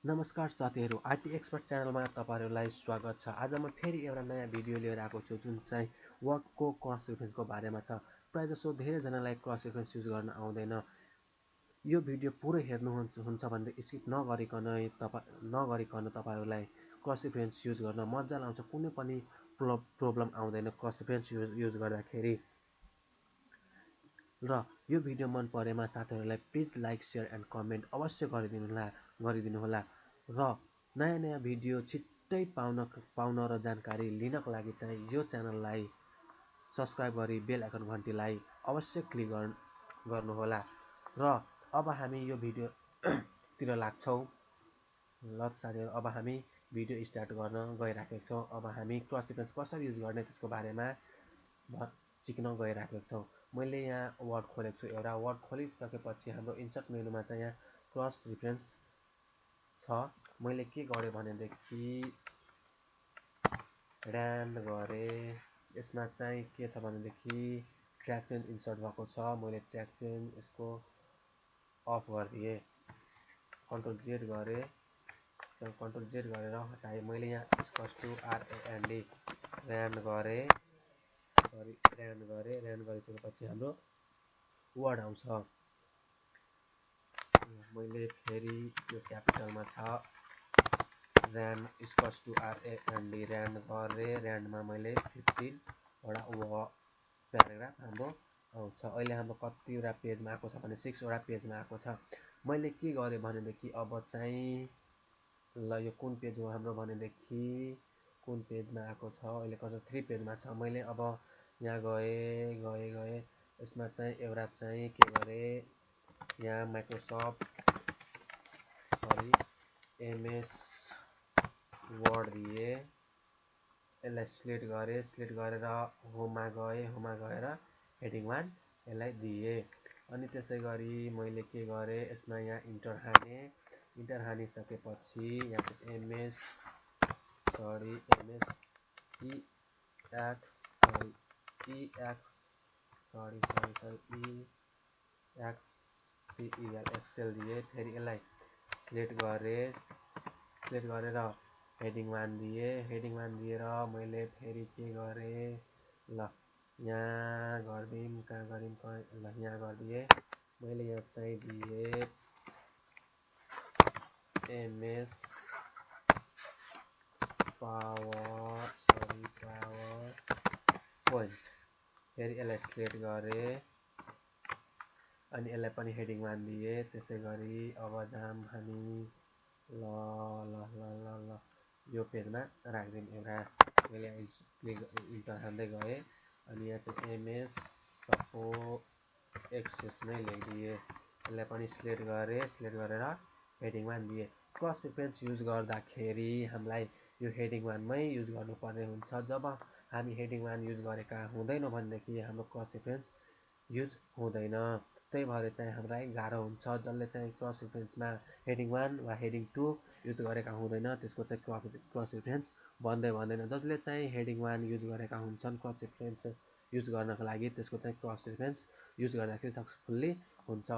नमस्कार साथीहरू, IT expert च्यानलमा तपाईँहरूलाई स्वागत छ। आज म फेरि एउटा नयाँ भिडियो लिएर आएको छु जुन चाहिँ वर्डको क्रस रेफरेन्सको बारेमा छ। प्रायःजसो धेरैजनालाई क्रस रेफरेन्स युज गर्न आउँदैन। यो भिडियो पुरै हेर्नुहुन्छ भने स्किप नगरिकन तपाईँहरूलाई क्रस रेफरेन्स युज गर्न मजा आउँछ। कुनै पनि प्रब्लम आउँदैन क्रस रेफरेन्स युज गर्दाखेरि। र यो भिडियो मन परेमा साथीहरूलाई please like, share and comment अवश्य गरिदिनु होला। र नयाँ भिडियो छिट्टै पाउन र जानकारी लिनको लागि चाहिँ यो च्यानललाई सब्स्क्राइब गरी बेल आइकन घन्टीलाई अवश्य क्लिक गर्नुहोला। र अब हामी यो भिडियो तिर लाग्छौँ। ल साथीहरू, अब हामी भिडियो स्टार्ट गर्न गइराखेका छौँ। अब हामी क्रस रेफरेन्स कसरी युज गर्ने त्यसको बारेमा सिक्न गइराखेका छौँ। मैले यहाँ वर्ड खोलेको छु। एउटा वर्ड खोलिसकेपछि हाम्रो इन्सर्ट मेनुमा चाहिँ यहाँ क्रस रेफरेन्स छ। मैले के गरेँ भनेदेखि ऱ्यान्ड गरेँ। यसमा चाहिँ के छ भनेदेखि ट्र्याक चेन इन्सर्ट भएको छ। मैले ट्र्याक चेन यसको अफ गरिदिएँ। कन्ट्रोल जेड गरेँ। कन्ट्रोल जेड गरेर हटाएँ। मैले यहाँ =RAND ऱ्यान्ड गरेँ। ऱ्यान्ड गरिसकेपछि हाम्रो वर्ड आउँछ। मैले फेरि यो क्यापिटलमा छ ऱ्यान्ड =RAND ऱ्यान्ड गरेँ। ऱ्यान्डमा मैले 15 वटा प्याराग्राफ हाम्रो आउँछ। अहिले हाम्रो कतिवटा पेजमा आएको छ भने 6 वटा पेजमा आएको छ। मैले के गरेँ भनेदेखि अब चाहिँ ल यो कुन पेज हो हाम्रो भनेदेखि कुन पेजमा आएको छ अहिले कसो 3 पेजमा छ। मैले अब यहाँ गएँ। यसमा चाहिँ एउटा चाहिँ के गरेँ, यहाँ MS वर्ड दिएँ। यसलाई सिलेक्ट गरेर होममा गएर हेडिङ 1 यसलाई दिएँ। अनि त्यसै गरी मैले के गरेँ, यसमा यहाँ इन्टर हानिसकेपछि यहाँ चाहिँ MS एक्सेल दिएँ। फेरि यसलाई सिलेक्ट गरेर हेडिङ 1 दिएँ। हेडिङ 1 दिएर मैले फेरि के गरेँ, ल यहाँ गरिदिउँ, कहाँ गरिदिउँ, ल यहाँ गरिदिएँ। मैले यहाँ चाहिँ दिएँ MS पावर पोइन्ट। फेरि यसलाई सिलेक्ट गरेँ अनि यसलाई पनि हेडिङ 1 दिएँ। त्यसै गरी अब जाम हामी ल यो पेजमा राखिदिउँ एउटा। मैले इन्टर हान्दै गएँ अनि यहाँ चाहिँ MS एक्सेस नै लेखिदिएँ। यसलाई पनि सिलेक्ट गरेर हेडिङ 1 दिएँ। क्रस रेफरेन्स युज गर्दाखेरि हामीलाई यो हेडिङ 1 मै युज गर्नुपर्ने हुन्छ। जब हामी हेडिङ 1 युज गरेका हुँदैनौँ भनेदेखि हाम्रो क्रस रेफरेन्स युज हुँदैन। त्यही भएर चाहिँ हामीलाई गाह्रो हुन्छ। जसले चाहिँ क्रस रेफरेन्समा हेडिङ 1 वा हेडिङ 2 युज गरेका हुँदैन त्यसको चाहिँ क्रस रेफरेन्स बन्दैन। जसले चाहिँ हेडिङ 1 युज गरेका हुन्छन् क्रस रेफरेन्स युज गर्नको लागि, त्यसको चाहिँ क्रस रेफरेन्स युज गर्दाखेरि सक्सेसफुल्ली हुन्छ।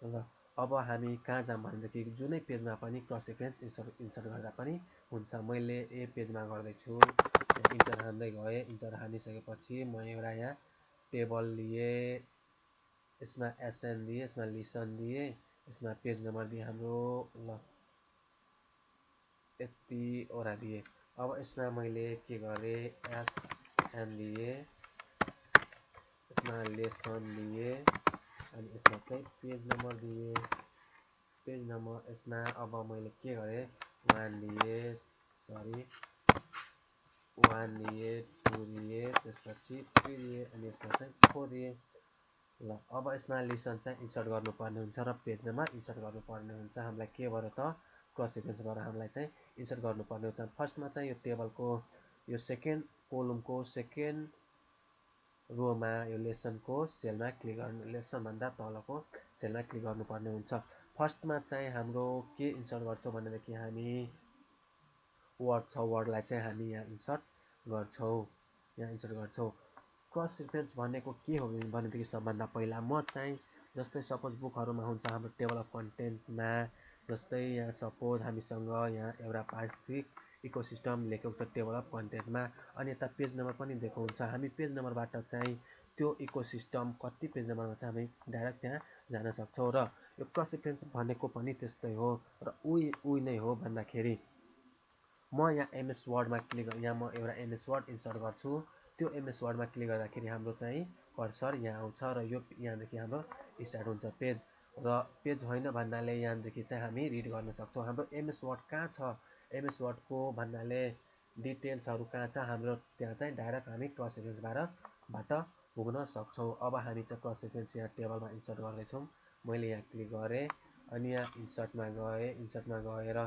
र अब हामी कहाँ जाऊँ भनेदेखि जुनै पेजमा पनि क्रस रेफरेन्स इन्सर्ट गर्दा पनि हुन्छ। मैले ए पेजमा गर्दैछु। इन्टर हान्दै गएँ। इन्टर हानिसकेपछि म एउटा यहाँ टेबल लिएँ। यसमा SN दिएँ, यसमा लिसन दिएँ, यसमा पेज नम्बर दिएँ हाम्रो ल यतिवटा दिएँ। अब यसमा मैले के गरेँ, SN दिएँ, यसमा लेसन दिएँ अनि यसमा चाहिँ पेज नम्बर दिएँ। पेज नम्बर यसमा अब मैले के गरेँ, 1 दिएँ, 2 दिएँ, त्यसपछि 3 दिएँ अनि यसमा चाहिँ 4 दिएँ। ल अब यसमा लिसन चाहिँ इन्सर्ट गर्नुपर्ने हुन्छ र पेज नम्बर इन्सर्ट गर्नुपर्ने हुन्छ। हामीलाई के भयो त क्रस रेफरेन्सबाट हामीलाई चाहिँ इन्सर्ट गर्नुपर्ने हुन्छ। फर्स्टमा चाहिँ यो टेबलको यो सेकेन्ड कोलमको सेकेन्ड रोमा यो लेसनको सेलमा क्लिक गर्नु, लेसनभन्दा तलको सेलमा क्लिक गर्नुपर्ने हुन्छ। फर्स्टमा चाहिँ हाम्रो के इन्सर्ट गर्छौँ भनेदेखि हामी वर्ड छ, वर्डलाई चाहिँ हामी यहाँ इन्सर्ट गर्छौँ। क्रस रेफरेन्स भनेको के हो भनेदेखि सबभन्दा पहिला म चाहिँ जस्तै सपोज बुकहरूमा हुन्छ हाम्रो टेबल अफ कन्टेन्टमा जस्तै यहाँ सपोज हामीसँग यहाँ एउटा पारिस्थितिक इकोसिस्टम लेखेको छ टेबल अफ कन्टेन्टमा, अनि यता पेज नम्बर पनि दिएको हुन्छ। हामी पेज नम्बरबाट चाहिँ त्यो इकोसिस्टम कति पेज नम्बरमा छ हामी डाइरेक्ट त्यहाँ जान सक्छौँ। र यो क्रस रेफरेन्स भनेको पनि त्यस्तै हो। र उही नै हो भन्दाखेरि म यहाँ एमएस वर्डमा क्लिक यहाँ म एउटा एमएस वर्ड इन्सर्ट गर्छु। त्यो एमएस वर्डमा क्लिक गर्दाखेरि हाम्रो चाहिँ कर्सर यहाँ आउँछ र यो यहाँदेखि हाम्रो स्टार्ट हुन्छ पेज। र पेज होइन भन्नाले यहाँदेखि चाहिँ हामी रिड गर्न सक्छौँ। हाम्रो एमएस वर्ड कहाँ छ, एमएस वर्डको भन्नाले डिटेल्सहरू कहाँ छ, हाम्रो त्यहाँ चाहिँ डाइरेक्ट हामी क्रस रेफरेन्सबाट पुग्न सक्छौँ। अब हामी चाहिँ क्रस रेफरेन्स यहाँ टेबलमा इन्सर्ट गर्दैछौँ। मैले यहाँ क्लिक गरेँ अनि यहाँ इन्सर्टमा गएर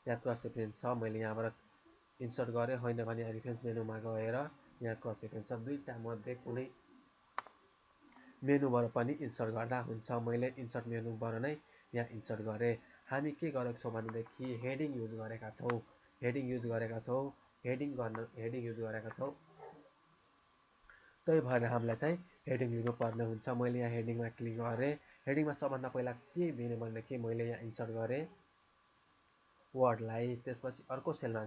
यहाँ क्रस रेफरेन्स छ, मैले यहाँबाट इन्सर्ट गरेँ। होइन भने रेफरेन्स मेनुमा गएर यहाँ क्रस रेफरेन्स छ, दुईवटा मध्ये कुनै मेनुबाट पनि इन्सर्ट गर्दा हुन्छ। मैले इन्सर्ट मेनुबाट नै यहाँ इन्सर्ट गरेँ। हामी के गरेको छौँ भनेदेखि हेडिङ युज गरेका छौँ। हेडिङ युज गरेका छौँ। त्यही भएर हामीलाई चाहिँ हेडिङ दिनुपर्ने हुन्छ। मैले यहाँ हेडिङमा क्लिक गरेँ। हेडिङमा सबभन्दा पहिला के दिने भनेदेखि मैले यहाँ इन्सर्ट गरेँ वर्डलाई, त्यसपछि अर्को सेलमा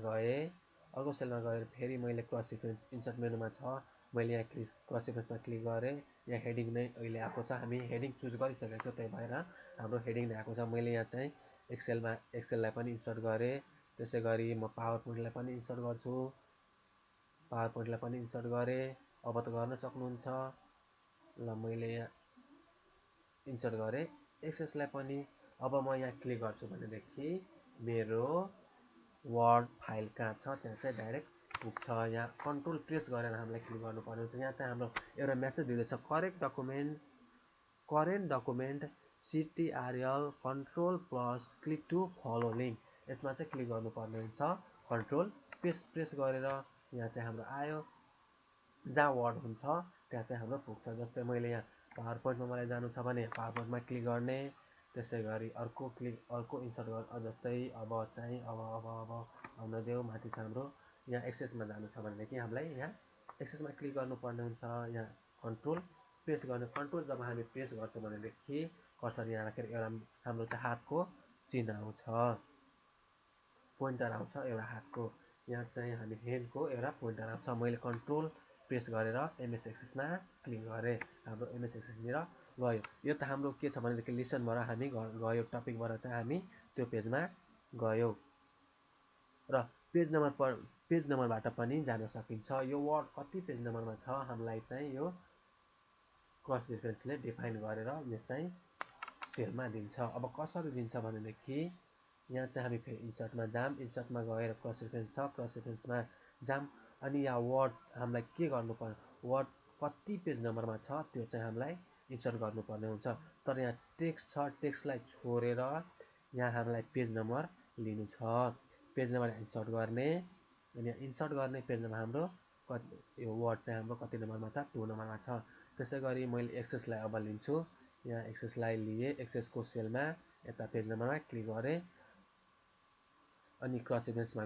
गएर फेरि मैले क्रस रेफरेन्स इन्सर्ट मेनुमा छ, मैले यहाँ क्रस रेफरेन्समा क्लिक गरेँ। यहाँ हेडिङ नै अहिले आएको छ, हामी हेडिङ चुज गरिसकेको छौँ, त्यही भएर हाम्रो हेडिङ नै आएको छ। मैले यहाँ चाहिँ एक्सेललाई पनि इन्सर्ट गरेँ। त्यसै गरी म पावर पोइन्टलाई पनि इन्सर्ट गर्छु। अब त गर्न सक्नुहुन्छ। ल मैले यहाँ इन्सर्ट गरेँ एक्सेसलाई पनि। अब म यहाँ क्लिक गर्छु भनेदेखि मेरो वर्ड फाइल कहाँ छ त्यहाँ चाहिँ डाइरेक्ट पुग्छ। यहाँ कन्ट्रोल प्रेस गरेर हामीलाई क्लिक गर्नुपर्ने हुन्छ। यहाँ चाहिँ हाम्रो एउटा मेसेज दिँदैछ current document CTRL control plus click to follow link. यसमा चाहिँ क्लिक गर्नुपर्ने हुन्छ। कन्ट्रोल प्रेस गरेर यहाँ चाहिँ हाम्रो आयो, जहाँ वर्ड हुन्छ त्यहाँ चाहिँ हाम्रो पुग्छ। जस्तै मैले यहाँ पावर पोइन्टमा मलाई जानु छ भने पावर पोइन्टमा क्लिक गर्ने। त्यसै गरी अर्को इन्सर्ट जस्तै अब आउन देऊ, माथि छ हाम्रो यहाँ एक्सेसमा जानु छ भनेदेखि हामीलाई यहाँ एक्सेसमा क्लिक गर्नुपर्ने हुन्छ। यहाँ कन्ट्रोल प्रेस गर्ने, कन्ट्रोल जब हामी प्रेस गर्छौँ भनेदेखि कर्सर यहाँ राखेर एउटा हाम्रो चाहिँ हातको चिन्ह आउँछ, पोइन्टर आउँछ एउटा हातको। यहाँ चाहिँ हामी ह्यान्डको एउटा पोइन्टर आउँछ। मैले कन्ट्रोल प्रेस गरेर एमएस एक्सेसमा क्लिक गरेँ, हाम्रो एमएस एक्सेसतिर गयो। यो त हाम्रो के छ भनेदेखि लिसनबाट हामी गयो, टपिकबाट चाहिँ हामी त्यो पेजमा गयौँ। र पेज नम्बरबाट पनि जान सकिन्छ। यो वर्ड कति पेज नम्बरमा छ हामीलाई चाहिँ यो क्रस रेफरेन्सले डिफाइन गरेर यो चाहिँ सेलमा दिन्छ। अब कसरी दिन्छ भनेदेखि यहाँ चाहिँ हामी फेरि इन्सर्टमा गएर क्रस रेफरेन्स छ, क्रस रेफरेन्समा जाम। अनि यहाँ वर्ड हामीलाई के गर्नुपर्ने, वर्ड कति पेज नम्बरमा छ त्यो चाहिँ हामीलाई इन्सर्ट गर्नुपर्ने हुन्छ। तर यहाँ टेक्स्ट छ, टेक्स्टलाई छोडेर यहाँ हामीलाई पेज नम्बर लिनु छ। पेज नम्बर इन्सर्ट गर्ने, अनि इन्सर्ट गर्ने पेज नम्बर हाम्रो यो वर्ड चाहिँ हाम्रो कति नम्बरमा छ, 2 नम्बरमा छ। त्यसै गरी मैले एक्सेसलाई अब लिन्छु। यहाँ एक्सेसलाई लिएँ, एक्सेसको सेलमा यता पेज नम्बरमा क्लिक गरेँ अनि क्रस रेफरेन्समा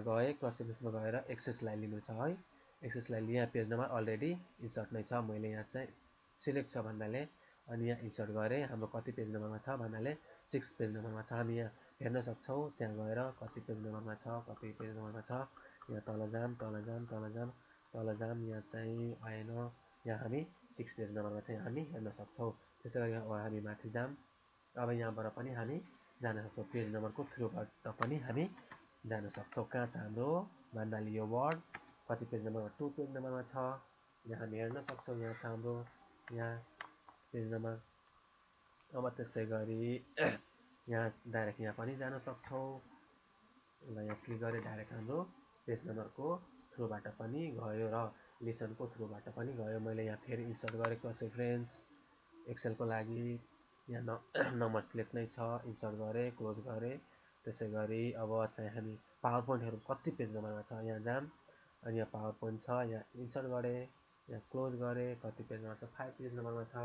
गएर एक्सेसलाई लिनु छ है। एक्सेसलाई लिएँ, पेज नम्बर अलरेडी इन्सर्ट नै छ, मैले यहाँ चाहिँ सिलेक्ट छ भन्नाले अनि यहाँ इन्सर्ट गरेँ। हाम्रो कति पेज नम्बरमा छ भन्नाले 6 पेज नम्बरमा छ। हामी यहाँ हेर्न सक्छौँ, त्यहाँ गएर कति पेज नम्बरमा छ, यहाँ तल जाम, यहाँ चाहिँ आएन। यहाँ हामी 6 पेज नम्बरमा चाहिँ हामी हेर्न सक्छौँ। त्यसै गरी अब हामी माथि जाम। अब यहाँबाट पनि हामी जान सक्छौँ, पेज नम्बरको थ्रुबाट पनि हामी जान सक्छौँ। कहाँ छ हाम्रो भन्नाले यो वर्ड कति पेज नम्बरमा, 2 पेज नम्बरमा छ। यहाँ हामी हेर्न सक्छौँ, यहाँ छ हाम्रो यहाँ पेज नम्बर। अब त्यसै गरी यहाँ डाइरेक्ट यहाँ पनि जान सक्छौँ। ल यहाँ क्लिक गरेँ, डाइरेक्ट हाम्रो पेज नम्बरको थ्रुबाट पनि गयो र लिसनको थ्रुबाट पनि गयो। मैले यहाँ फेरि इन्सर्ट गरेँ क्रस रेफरेन्स एक्सेलको लागि। यहाँ नम्बर सिलेक्ट नै छ, इन्सर्ट गरेँ, क्लोज गरेँ। त्यसै गरी अब चाहिँ हामी पावर पोइन्टहरू कति पेज नम्बरमा छ यहाँ जाम, अनि यहाँ पावर पोइन्ट छ, यहाँ इन्सर्ट गरेँ, यहाँ क्लोज गरेँ, कति पेज नम्बर छ, 5 पेज नम्बरमा छ।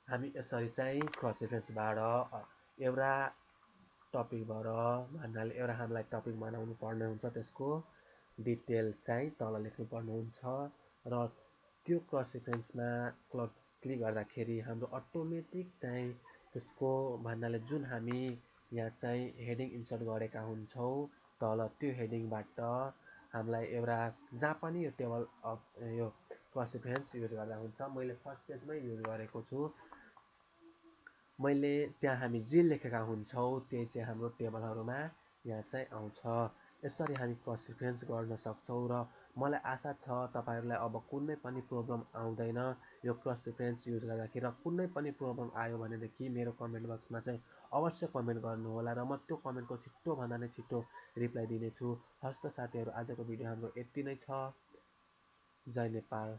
हामी यसरी चाहिँ क्रस रेफरेन्सबाट एउटा टपिकबाट भन्नाले एउटा हामीलाई टपिक बनाउनु पर्ने हुन्छ, त्यसको डिटेल चाहिँ तल लेख्नुपर्ने हुन्छ र त्यो क्रस रेफरेन्समा क्लिक गर्दाखेरि हाम्रो अटोमेटिक चाहिँ त्यसको भन्नाले जुन हामी यहाँ चाहिँ हेडिङ इन्सर्ट गरेका हुन्छौँ तल त्यो हेडिङबाट हामीलाई एउटा जहाँ पनि यो टेबल यो क्रस रेफरेन्स युज गर्दा हुन्छ। मैले फर्स्ट पेजमै युज गरेको छु। मैले त्यहाँ हामी जे लेखेका हुन्छौँ त्यही चाहिँ हाम्रो टेबलहरूमा यहाँ चाहिँ आउँछ। यसरी हामी क्रस रेफरेन्स गर्न सक्छौँ र मलाई आशा छ तपाईँहरूलाई अब कुनै पनि प्रब्लम आउँदैन यो क्रस रेफरेन्स युज गर्दाखेरि। र कुनै पनि प्रब्लम आयो भनेदेखि मेरो कमेन्ट बक्समा चाहिँ अवश्य कमेन्ट गर्नुहोला र म त्यो कमेन्टको छिट्टोभन्दा नै छिट्टो रिप्लाई दिनेछु। हस्त साथीहरू, आजको भिडियो हाम्रो यति नै छ। जय नेपाल।